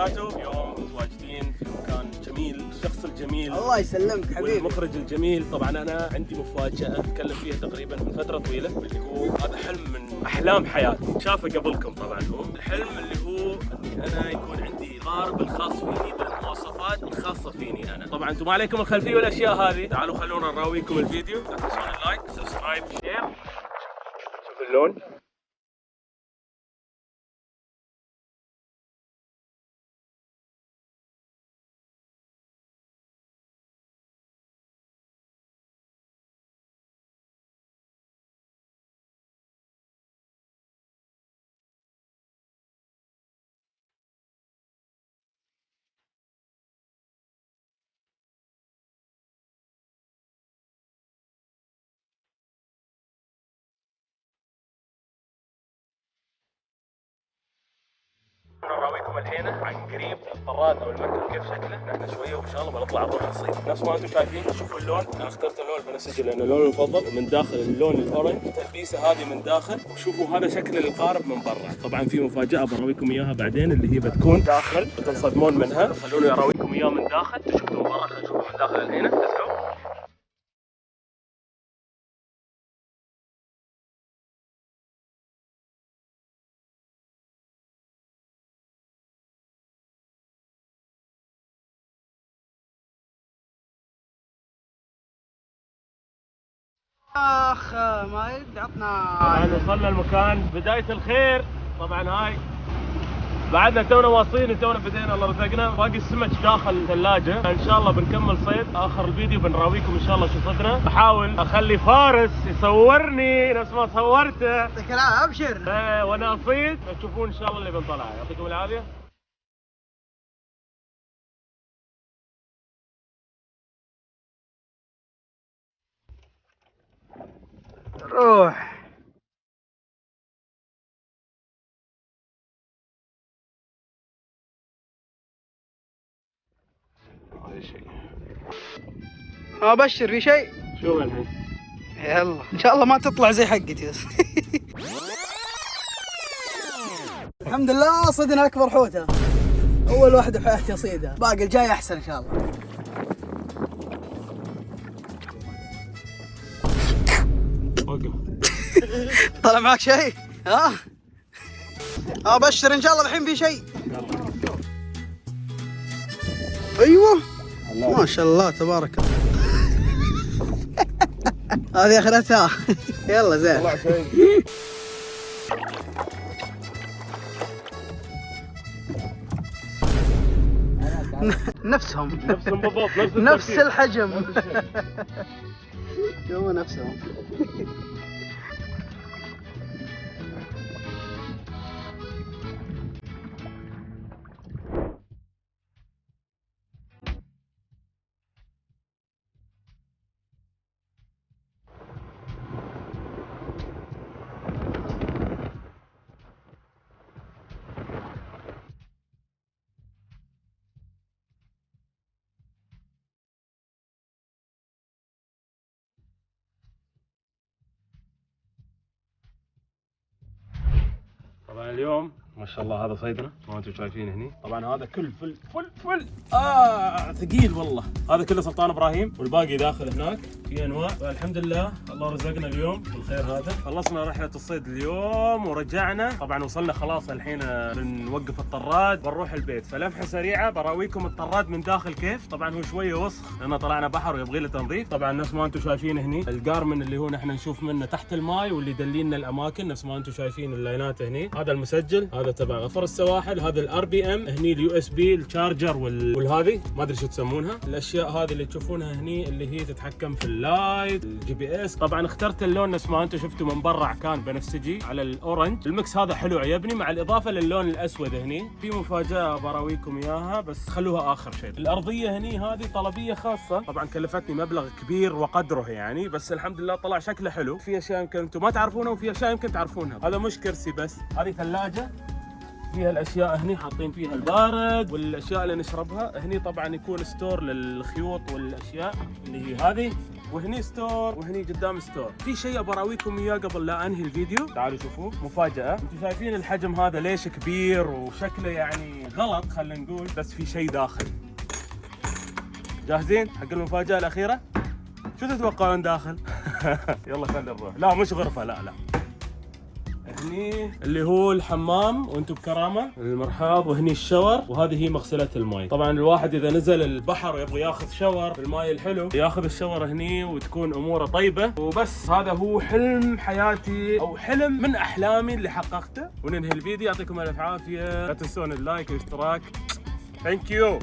وبركاته. اليوم متواجدين في مكان جميل، الشخص الجميل الله يسلمك حبيبي والمخرج الجميل. طبعا انا عندي مفاجأة اتكلم فيها تقريبا من فترة طويلة، اللي هو هذا حلم من احلام حياتي، شافه قبلكم طبعا. هو الحلم اللي هو اني انا يكون عندي غارب الخاص فيني بالمواصفات الخاصة فيني انا. طبعا انتم ما عليكم الخلفية والاشياء هذه، تعالوا خلونا نراويكم الفيديو. لا تنسون اللايك، سبسكرايب، شير. شوف اللون. نراويكم الحين عن قريب الطراد او المركب كيف شكله. نحن شويه وان شاء الله بنطلع نروح نصيد. نفس ما انتم شايفين، شوفوا اللون. انا اخترت اللون البنفسجي لانه لوني المفضل. من داخل اللون الاورنج، التلبيسه هذه من داخل. وشوفوا هذا شكل القارب من برا. طبعا في مفاجاه براويكم اياها بعدين، اللي هي بتكون داخل بتنصدمون منها. خلوني اراويكم اياها من داخل. شفتوا من برا، خلينا نشوفها من داخل الحين. ليتس جو. اخ ما يد عطنا. طبعا وصلنا المكان، بداية الخير. طبعا هاي بعدنا تونا واصلين، تونا بدينا الله رزقنا. باقي السمك داخل الثلاجة، ان شاء الله بنكمل صيد. اخر الفيديو بنراويكم ان شاء الله شو صدنا. بحاول اخلي فارس يصورني نفس ما صورته. يعطيك العافية ابشر. وانا اصيد تشوفون ان شاء الله اللي بنطلع. يعطيكم العافية. روح. هذا شيء. ابشر في شيء. شوف الحين. يلا ان شاء الله ما تطلع زي حقتي بس. الحمد لله صدنا اكبر حوته. اول واحده بحياتي اصيدها، باقي الجاي احسن ان شاء الله. وقف. طلع معك شيء؟ ها؟ ابشر ان شاء الله الحين في شيء. ايوه ما شاء الله تبارك الله. هذه اخرتها. يلا زين. طلع شيء. نفسهم بالضبط، نفس الحجم. هو نفسهم. طبعا اليوم ما شاء الله هذا صيدنا ما انتم شايفين هني. طبعا هذا كل فل ثقيل والله. هذا كله سلطان ابراهيم، والباقي داخل هناك في انواع. فالحمد لله الله رزقنا اليوم بالخير هذا. خلصنا رحله الصيد اليوم ورجعنا. طبعا وصلنا خلاص الحين بنوقف الطراد بنروح البيت. فلمحه سريعه براويكم الطراد من داخل كيف. طبعا هو شويه وسخ لان طلعنا بحر ويبغي له تنظيف. طبعا نفس ما انتم شايفين هني الجارمن اللي هو نحن نشوف منه تحت الماي، واللي يدلينا الاماكن نفس ما انتم شايفين اللاينات هني. هذا المسجل، هذا تبع غفر السواحل، هذا الار بي ام هني، اليو اس بي، الشارجر والهذه ما ادري شو تسمونها. الاشياء هذه اللي تشوفونها هني اللي هي تتحكم في اللايت، الجي بي اس. طبعا اخترت اللون نفس ما انتم شفتوا من برا كان بنفسجي على الاورنج. المكس هذا حلو عجبني، مع الاضافه للون الاسود هني. في مفاجاه براويكم اياها بس خلوها اخر شيء. الارضيه هني هذه طلبيه خاصه، طبعا كلفتني مبلغ كبير وقدره يعني، بس الحمد لله طلع شكله حلو. في اشياء يمكن انتم ما تعرفونها وفي اشياء يمكن تعرفونها. هذا مش كرسي بس، هذه ثلاجه فيها الاشياء هني، حاطين فيها البارد والاشياء اللي نشربها. هني طبعا يكون ستور للخيوط والاشياء اللي هي هذه. وهني ستور وهني قدام ستور. في شيء ابى اراويكم اياه قبل لا انهي الفيديو، تعالوا شوفوه مفاجأة. انتم شايفين الحجم هذا ليش كبير وشكله يعني غلط خلينا نقول، بس في شيء داخل. جاهزين حق المفاجأة الأخيرة؟ شو تتوقعون داخل؟ يلا خلينا نروح. لا مش غرفة، لا. هني اللي هو الحمام وانتم بكرامة المرحاض، وهني الشاور، وهذه هي مغسلة الماء. طبعا الواحد اذا نزل البحر ويبغى ياخذ شاور بالماء الحلو ياخذ الشاور هني وتكون اموره طيبة. وبس هذا هو حلم حياتي او حلم من احلامي اللي حققته. وننهي الفيديو. يعطيكم الف عافية، لا تنسون اللايك والاشتراك. ثانك يو.